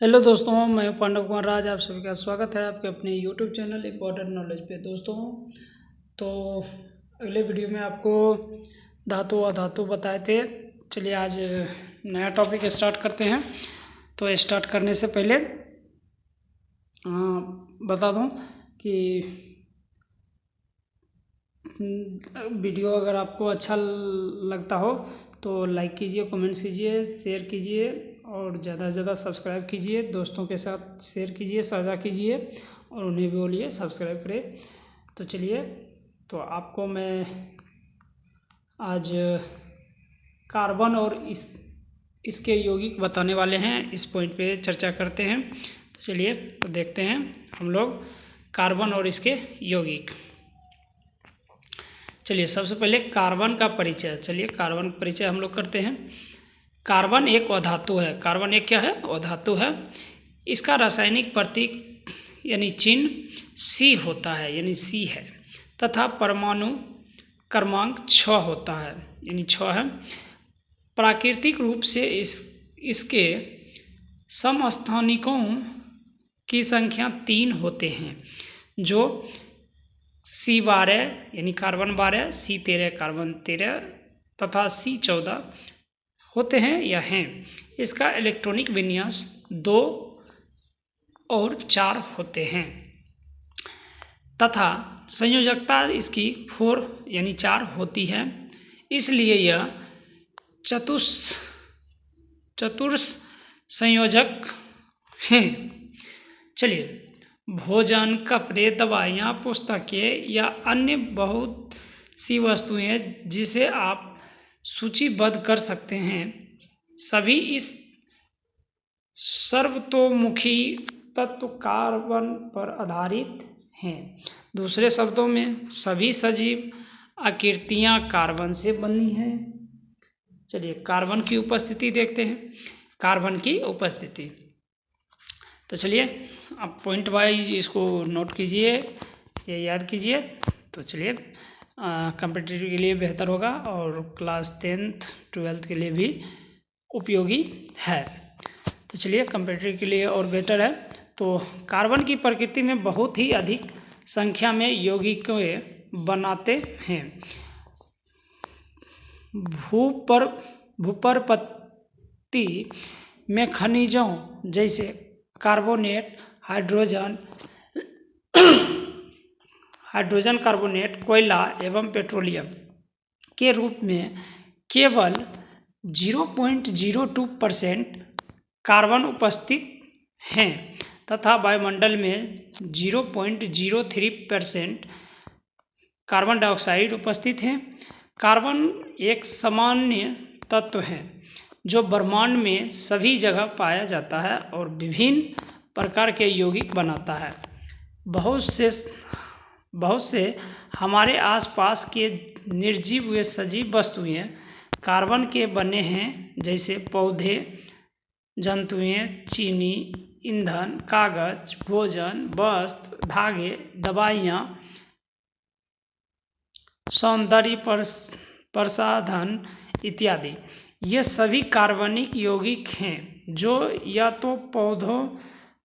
Hello दोस्तों, मैं पांडव कुमार राज। आप सभी का स्वागत है आपके अपने यूट्यूब चैनल इम्पोर्टेंट नॉलेज पे। दोस्तों, तो अगले वीडियो में आपको धातु अधातु बताए थे। चलिए आज नया टॉपिक स्टार्ट करते हैं। तो स्टार्ट करने से पहले बता दूं कि वीडियो अगर आपको अच्छा लगता हो तो लाइक कीजिए, कमेंट्स कीजिए, शेयर कीजिए और ज़्यादा से ज़्यादा सब्सक्राइब कीजिए। दोस्तों के साथ शेयर कीजिए, साझा कीजिए और उन्हें भी बोलिए सब्सक्राइब करें। तो चलिए, तो आपको मैं आज कार्बन और इसके यौगिक बताने वाले हैं। इस पॉइंट पे चर्चा करते हैं। तो चलिए, तो देखते हैं हम लोग कार्बन और इसके यौगिक। चलिए, सबसे पहले कार्बन का परिचय। चलिए, कार्बन का परिचय हम लोग करते हैं। कार्बन एक अधातु है। कार्बन एक क्या है? अधातु है। इसका रासायनिक प्रतीक यानी चिन्ह सी होता है, यानी सी है, तथा परमाणु क्रमांक 6 होता है, यानी 6 है। प्राकृतिक रूप से इसके समस्थानिकों की संख्या 3 होते हैं, जो C12 यानी कार्बन 12, C13 कार्बन 13 तथा C14 होते हैं या हैं। इसका इलेक्ट्रॉनिक विन्यास 2 और 4 होते हैं तथा संयोजकता इसकी 4 यानी 4 होती है। इसलिए यह चतुर्स संयोजक हैं। चलिए, भोजन, कपड़े, दवाइयाँ, पुस्तकें या अन्य बहुत सी वस्तुएं जिसे आप सूचीबद्ध कर सकते हैं, सभी इस सर्वतोमुखी तत्व कार्बन पर आधारित हैं। दूसरे शब्दों में सभी सजीव आकृतियां कार्बन से बनी हैं। चलिए, कार्बन की उपस्थिति देखते हैं। कार्बन की उपस्थिति, तो चलिए आप पॉइंट वाइज इसको नोट कीजिए, ये याद कीजिए। तो चलिए, कॉम्पिटिटिव के लिए बेहतर होगा और क्लास 10th 12th के लिए भी उपयोगी है। तो चलिए, कॉम्पिटिटिव के लिए और बेटर है। तो कार्बन की प्रकृति में बहुत ही अधिक संख्या में यौगिकें बनाते हैं। भूप्रपत्ति में खनिजों जैसे कार्बोनेट, हाइड्रोजन कार्बोनेट, कोयला एवं पेट्रोलियम के रूप में केवल 0.02% कार्बन उपस्थित हैं तथा वायुमंडल में 0.03% कार्बन डाइऑक्साइड उपस्थित हैं। कार्बन एक सामान्य तत्व है जो ब्रह्मांड में सभी जगह पाया जाता है और विभिन्न प्रकार के यौगिक बनाता है। बहुत से हमारे आसपास के निर्जीव व सजीव वस्तुएं कार्बन के बने हैं, जैसे पौधे, जंतुएं, चीनी, ईंधन, कागज, भोजन, वस्त्र, धागे, दवाइयाँ, सौंदर्य प्रसाधन इत्यादि। ये सभी कार्बनिक यौगिक हैं जो या तो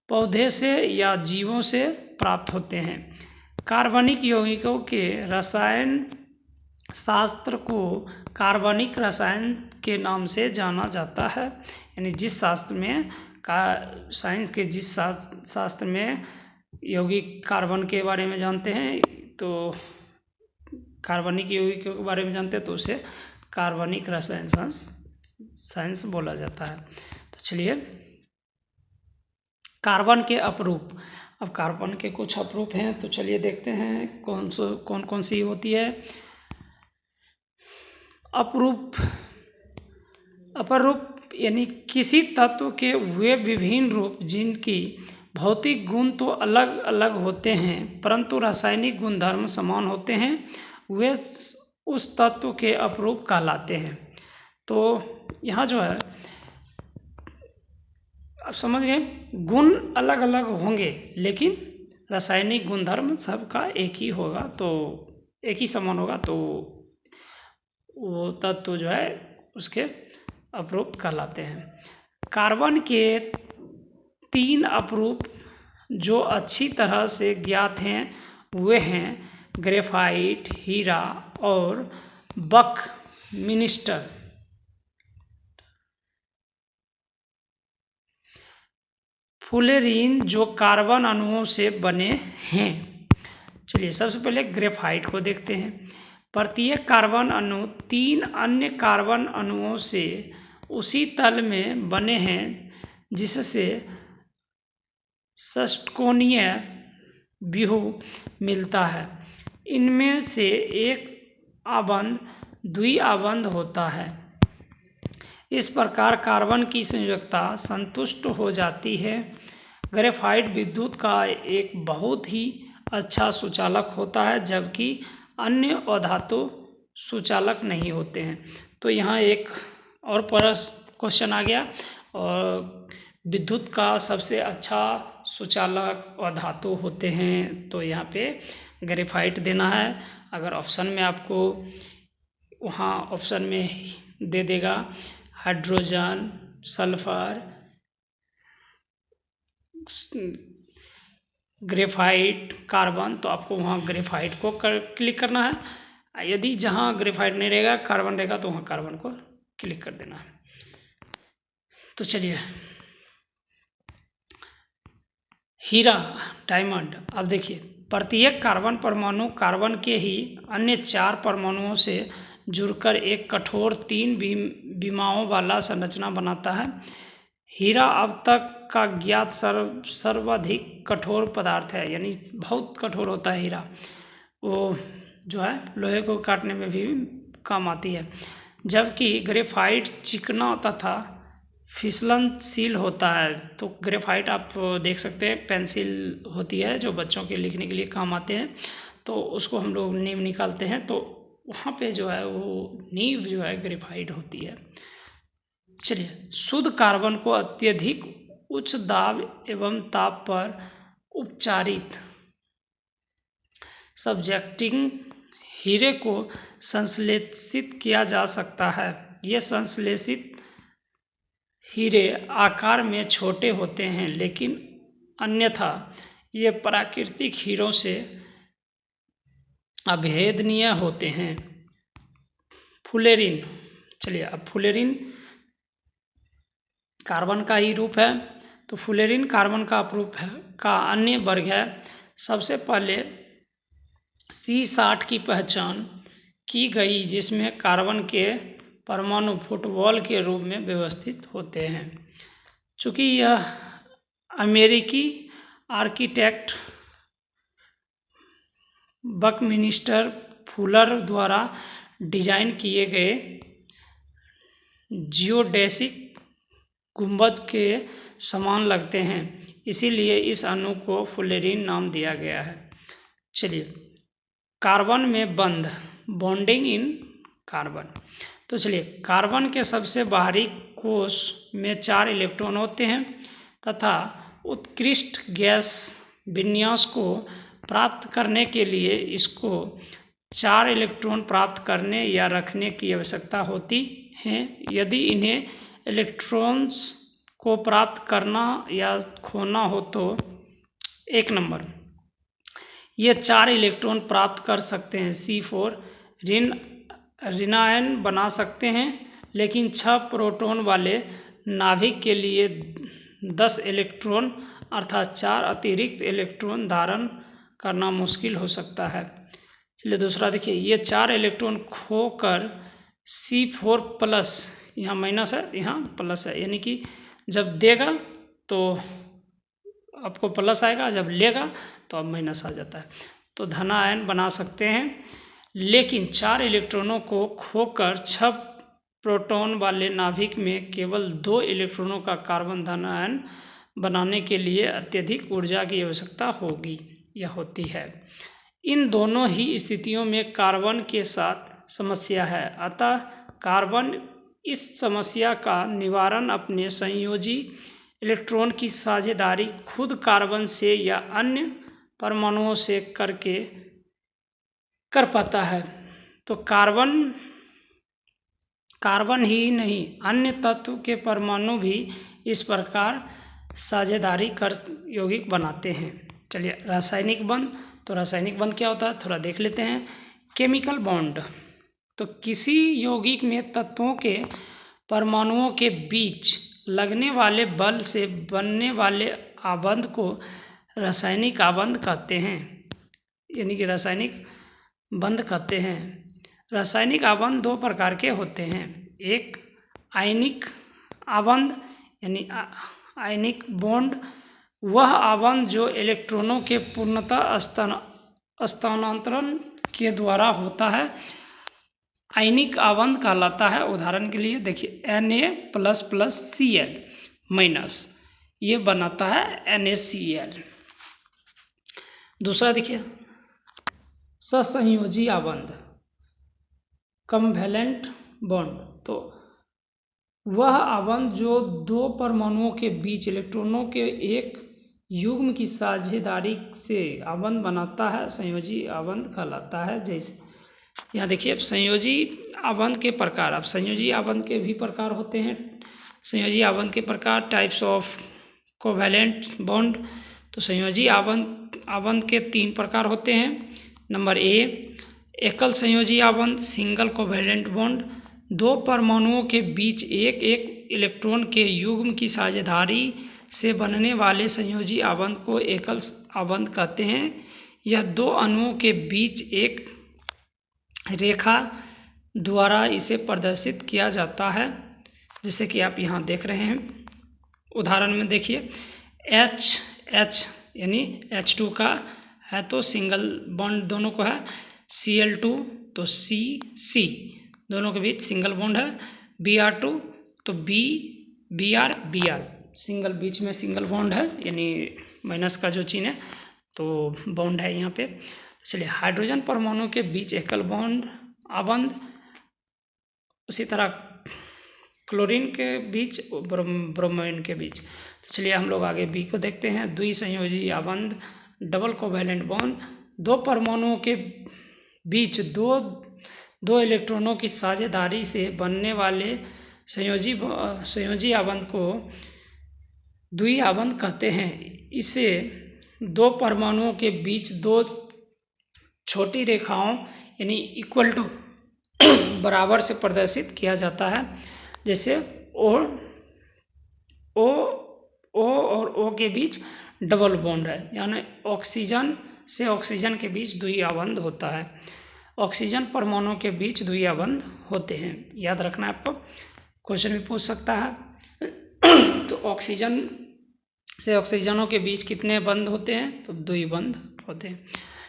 पौधे से या जीवों से प्राप्त होते हैं। कार्बनिक यौगिकों के रसायन शास्त्र को कार्बनिक रसायन के नाम से जाना जाता है। यानी जिस शास्त्र में साइंस के जिस शास्त्र में यौगिक कार्बन के बारे में जानते हैं, तो कार्बनिक यौगिकों के बारे में जानते हैं, तो उसे कार्बनिक रसायन साइंस बोला जाता है। तो चलिए, कार्बन के अपरूप। अब कार्बन के कुछ अपरूप हैं, तो चलिए देखते हैं कौन कौन सी होती है। अपरूप यानी किसी तत्व के वे विभिन्न रूप जिनकी भौतिक गुण तो अलग अलग होते हैं परंतु रासायनिक गुणधर्म समान होते हैं, वे उस तत्व के अपरूप कहलाते हैं। तो यहाँ जो है, आप समझ गए, गुण अलग अलग होंगे लेकिन रासायनिक गुणधर्म सबका एक ही होगा, तो एक ही समान होगा, तो वो तत्व जो है उसके अपरूप कहलाते हैं। कार्बन के 3 अपरूप जो अच्छी तरह से ज्ञात हैं वे हैं ग्रेफाइट, हीरा और बकमिनिस्टर। फुलेरीन जो कार्बन अणुओं से बने हैं। चलिए सबसे पहले ग्रेफाइट को देखते हैं। प्रत्येक कार्बन अणु 3 अन्य कार्बन अणुओं से उसी तल में बने हैं जिससे षटकोणीय व्यूह मिलता है। इनमें से एक आबंध द्विआबंध होता है। इस प्रकार कार्बन की संयोजकता संतुष्ट हो जाती है। ग्रेफाइट विद्युत का एक बहुत ही अच्छा सुचालक होता है जबकि अन्य अधातु सुचालक नहीं होते हैं। तो यहाँ एक और क्वेश्चन आ गया, और विद्युत का सबसे अच्छा सुचालक अधातु होते हैं, तो यहाँ पे ग्रेफाइट देना है। अगर ऑप्शन में आपको वहाँ ऑप्शन में दे देगा हाइड्रोजन, सल्फर, ग्रेफाइट, कार्बन, तो आपको वहाँ ग्रेफाइट को क्लिक करना है। यदि जहाँ ग्रेफाइट नहीं रहेगा, कार्बन रहेगा, तो वहाँ कार्बन को क्लिक कर देना है। तो चलिए हीरा, डायमंड। अब देखिए प्रत्येक कार्बन परमाणु कार्बन के ही अन्य 4 परमाणुओं से जुड़कर एक कठोर 3 विमाओं वाला संरचना बनाता है। हीरा अब तक का ज्ञात सर्वाधिक कठोर पदार्थ है, यानी बहुत कठोर होता है हीरा। वो जो है लोहे को काटने में भी काम आती है। जबकि ग्रेफाइट चिकना तथा फिसलनशील होता है। तो ग्रेफाइट आप देख सकते हैं पेंसिल होती है जो बच्चों के लिखने के लिए काम आते हैं, तो उसको हम लोग नीब निकालते हैं, तो वहाँ पे जो है वो नीब जो है ग्रेफाइट होती है। चलिए शुद्ध कार्बन को अत्यधिक उच्च दाब एवं ताप पर उपचारित सब्जेक्टिंग हीरे को संश्लेषित किया जा सकता है। ये संश्लेषित हीरे आकार में छोटे होते हैं, लेकिन अन्यथा ये प्राकृतिक हीरों से अभेदनीय होते हैं। फुलेरिन, चलिए अब फुलेरिन कार्बन का ही रूप है, तो फुलेरिन कार्बन का अपरूप है का अन्य वर्ग है। सबसे पहले C60 की पहचान की गई जिसमें कार्बन के परमाणु फुटबॉल के रूप में व्यवस्थित होते हैं। चूँकि यह अमेरिकी आर्किटेक्ट बकमिनिस्टर फुलर द्वारा डिजाइन किए गए जियोडेसिक गुंबद के समान लगते हैं, इसीलिए इस अणु को फुलेरिन नाम दिया गया है। चलिए कार्बन में बंध, बॉन्डिंग इन कार्बन। तो चलिए कार्बन के सबसे बाहरी कोश में 4 इलेक्ट्रॉन होते हैं तथा उत्कृष्ट गैस विन्यास को प्राप्त करने के लिए इसको 4 इलेक्ट्रॉन प्राप्त करने या रखने की आवश्यकता होती है। यदि इन्हें इलेक्ट्रॉन्स को प्राप्त करना या खोना हो तो 1 नंबर ये 4 इलेक्ट्रॉन प्राप्त कर सकते हैं। C4 ऋणायन बना सकते हैं, लेकिन 6 प्रोटॉन वाले नाभिक के लिए 10 इलेक्ट्रॉन अर्थात 4 अतिरिक्त इलेक्ट्रॉन धारण करना मुश्किल हो सकता है। चलिए दूसरा देखिए, ये 4 इलेक्ट्रॉन खोकर C4 प्लस, यहाँ माइनस है यहाँ प्लस है, यानी कि जब देगा तो आपको प्लस आएगा, जब लेगा तो अब माइनस आ जाता है। तो धनायन बना सकते हैं, लेकिन 4 इलेक्ट्रॉनों को खोकर 6 प्रोटॉन वाले नाभिक में केवल 2 इलेक्ट्रॉनों का कार्बन धनायन बनाने के लिए अत्यधिक ऊर्जा की आवश्यकता होगी या होती है। इन दोनों ही स्थितियों में कार्बन के साथ समस्या है, अतः कार्बन इस समस्या का निवारण अपने संयोजी इलेक्ट्रॉन की साझेदारी खुद कार्बन से या अन्य परमाणुओं से कर पाता है। तो कार्बन ही नहीं अन्य तत्व के परमाणु भी इस प्रकार साझेदारी कर यौगिक बनाते हैं। चलिए रासायनिक बंध, तो रासायनिक बंध क्या होता है थोड़ा देख लेते हैं। केमिकल बॉन्ड, तो किसी यौगिक में तत्वों के परमाणुओं के बीच लगने वाले बल से बनने वाले आबंध को रासायनिक आबंध कहते हैं, यानी कि रासायनिक बंध कहते हैं। रासायनिक आबंध दो प्रकार के होते हैं, एक आयनिक आबंध यानी आयनिक बॉन्ड, वह आबंध जो इलेक्ट्रॉनों के पूर्णतः स्थानांतरण के द्वारा होता है, आयनिक आबंध कहलाता है। उदाहरण के लिए देखिए Na++Cl- ये बनाता है NaCl। दूसरा देखिए सहसंयोजी आबंध, कम्वैलेंट बॉन्ड, तो वह आबंध जो दो परमाणुओं के बीच इलेक्ट्रॉनों के एक युग्म की साझेदारी से आबंध बनाता है, संयोजी आबंध कहलाता है। जैसे यहाँ देखिए संयोजी आबंध के प्रकार, अब संयोजी आबंध के भी प्रकार होते हैं। संयोजी आबंध के प्रकार, टाइप्स ऑफ कोवैलेंट बॉन्ड, तो संयोजी आबंध के 3 प्रकार होते हैं। नंबर ए, एकल संयोजी आबंध सिंगल कोवैलेंट बॉन्ड, दो परमाणुओं के बीच एक एक इलेक्ट्रॉन के युग्म की साझेदारी से बनने वाले संयोजी आबंध को एकल आबंध कहते हैं। यह दो अणुओं के बीच एक रेखा द्वारा इसे प्रदर्शित किया जाता है, जैसे कि आप यहाँ देख रहे हैं। उदाहरण में देखिए H यानी H2 का है तो सिंगल बॉन्ड दोनों को है, Cl2 तो C दोनों के बीच सिंगल बॉन्ड है, Br2 तो Br सिंगल, बीच में सिंगल बॉन्ड है, यानी माइनस का जो चिन्ह है तो बॉन्ड है यहाँ पे। चलिए हाइड्रोजन परमाणु के बीच एकल बॉन्ड आबंध, उसी तरह क्लोरीन के बीच, ब्रोमीन के बीच। तो चलिए हम लोग आगे बी को देखते हैं। द्विसंयोजी आबंध, डबल कोवैलेंट बॉन्ड, दो परमाणुओं के बीच दो इलेक्ट्रॉनों की साझेदारी से बनने वाले संयोजी आबंध को द्वि आबंध कहते हैं। इसे दो परमाणुओं के बीच दो छोटी रेखाओं यानी इक्वल टू बराबर से प्रदर्शित किया जाता है। जैसे ओ और ओ के बीच डबल बॉन्ड है, यानी ऑक्सीजन से ऑक्सीजन के बीच द्वि आबंध होता है। ऑक्सीजन परमाणुओं के बीच द्वि आबंध होते हैं, याद रखना आपको, क्वेश्चन भी पूछ सकता है। तो ऑक्सीजन से ऑक्सीजनों के बीच कितने बंध होते हैं, तो द्वि बंध होते हैं।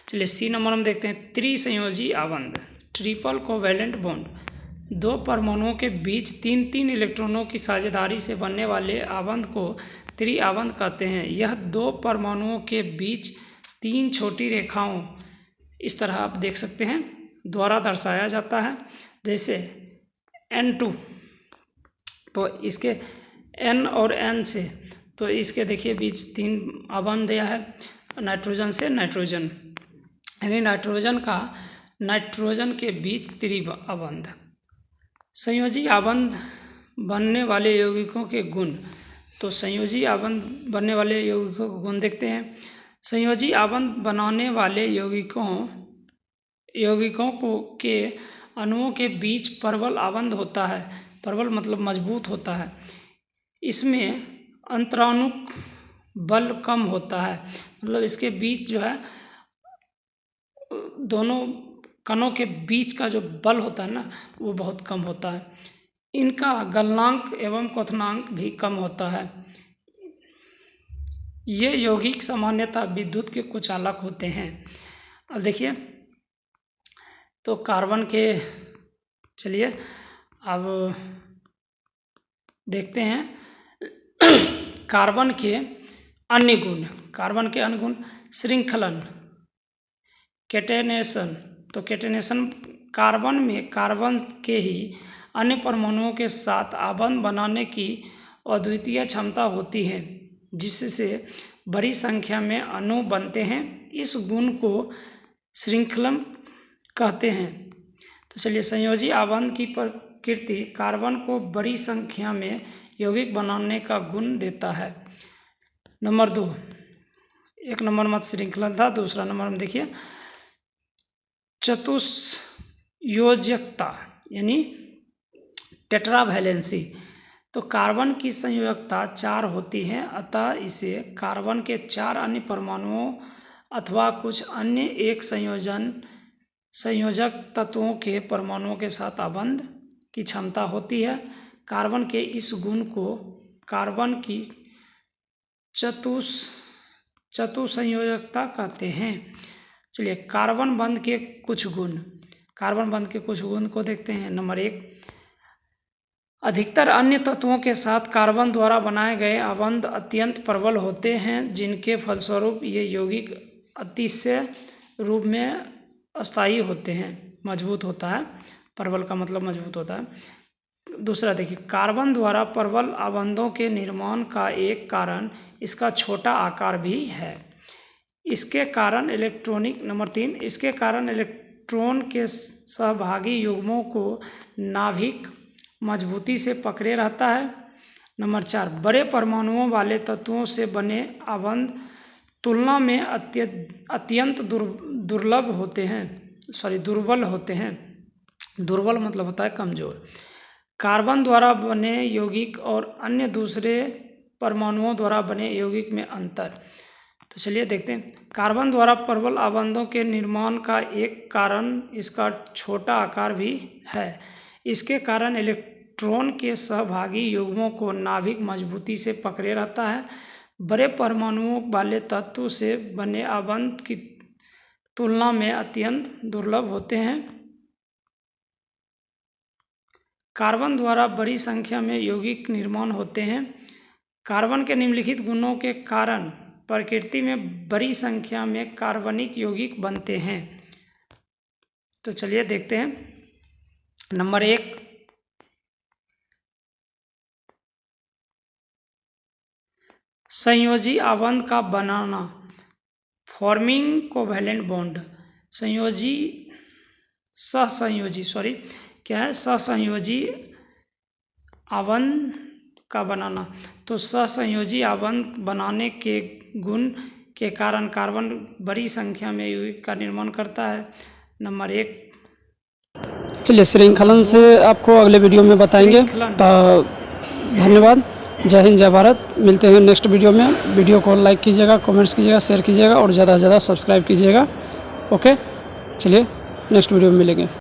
चलिए सी नंबर हम देखते हैं। त्रिसंयोजी आबंध, ट्रिपल कोवैलेंट बॉन्ड, दो परमाणुओं के बीच 3 इलेक्ट्रॉनों की साझेदारी से बनने वाले आबंध को त्रि आबंध कहते हैं। यह दो परमाणुओं के बीच 3 छोटी रेखाओं, इस तरह आप देख सकते हैं, द्वारा दर्शाया जाता है। जैसे N2 तो इसके N और N से, तो इसके देखिए बीच 3 आबंध दिया है। नाइट्रोजन से नाइट्रोजन, यानी नाइट्रोजन के बीच त्रि आबंध। संयोजी आबंध बनने वाले यौगिकों के गुण, तो संयोजी आबंध बनने वाले यौगिकों के गुण देखते हैं। संयोजी आबंध बनाने वाले यौगिकों के अणुओं के बीच प्रबल आबंध होता है। प्रबल मतलब मजबूत होता है। इसमें अंतराणुक बल कम होता है, मतलब इसके बीच जो है दोनों कणों के बीच का जो बल होता है ना, वो बहुत कम होता है। इनका गलनांक एवं क्वथनांक भी कम होता है। ये यौगिक सामान्यतः विद्युत के कुचालक होते हैं। अब देखिए तो कार्बन के, चलिए अब देखते हैं कार्बन के अन्य गुण। श्रृंखलन, कैटेनेशन, तो कैटेनेशन कार्बन में कार्बन के ही अन्य परमाणुओं के साथ आबंध बनाने की अद्वितीय क्षमता होती है, जिससे बड़ी संख्या में अणु बनते हैं। इस गुण को श्रृंखलन कहते हैं। तो चलिए संयोजी आबंध की प्रकृति कार्बन को बड़ी संख्या में यौगिक बनाने का गुण देता है। नंबर 2, एक नंबर मत श्रृंखलन था। दूसरा नंबर में देखिए चतुस्योजकता यानी टेट्रावैलेंसी। तो कार्बन की संयोजकता 4 होती है, अतः इसे कार्बन के 4 अन्य परमाणुओं अथवा कुछ अन्य एक संयोजक तत्वों के परमाणुओं के साथ आबंध की क्षमता होती है। कार्बन के इस गुण को कार्बन की चतुसंयोजकता कहते हैं। चलिए कार्बन बंध के कुछ गुण को देखते हैं। नंबर 1, अधिकतर अन्य तत्वों के साथ कार्बन द्वारा बनाए गए आबंध अत्यंत प्रबल होते हैं, जिनके फलस्वरूप ये यौगिक अतिशय रूप में अस्थायी होते हैं, मजबूत होता है। प्रबल का मतलब मजबूत होता है। दूसरा देखिए, कार्बन द्वारा प्रबल आबंधों के निर्माण का एक कारण इसका छोटा आकार भी है। इसके कारण नंबर 3, इसके कारण इलेक्ट्रॉन के सहभागी युग्मों को नाभिक मजबूती से पकड़े रहता है। नंबर 4, बड़े परमाणुओं वाले तत्वों से बने आबंध तुलना में अत्यंत दुर्बल होते हैं। दुर्बल मतलब होता है कमजोर। कार्बन द्वारा बने यौगिक और अन्य दूसरे परमाणुओं द्वारा बने यौगिक में अंतर। तो चलिए देखते हैं। कार्बन द्वारा प्रबल आबंधों के निर्माण का एक कारण इसका छोटा आकार भी है। इसके कारण इलेक्ट्रॉन के सहभागी युग्मों को नाभिक मजबूती से पकड़े रहता है। बड़े परमाणुओं वाले तत्व से बने आबंध की तुलना में अत्यंत दुर्लभ होते हैं। कार्बन द्वारा बड़ी संख्या में यौगिक निर्माण होते हैं। कार्बन के निम्नलिखित गुणों के कारण प्रकृति में बड़ी संख्या में कार्बनिक यौगिक बनते हैं। तो चलिए देखते हैं। नंबर 1, संयोजी आबंध का बनाना, फॉर्मिंग कोवैलेंट बॉन्ड। सहसंयोजी आबंध का बनाना। तो सहसंयोजी आबंध बनाने के गुण के कारण कार्बन बड़ी संख्या में यौगिक का निर्माण करता है। नंबर 1, चलिए श्रृंखलन से आपको अगले वीडियो में बताएंगे। तो धन्यवाद, जय हिंद, जय भारत। मिलते हैं नेक्स्ट वीडियो में। वीडियो को लाइक कीजिएगा, कमेंट्स कीजिएगा, शेयर कीजिएगा और ज़्यादा से ज़्यादा सब्सक्राइब कीजिएगा। ओके, चलिए नेक्स्ट वीडियो में मिलेंगे।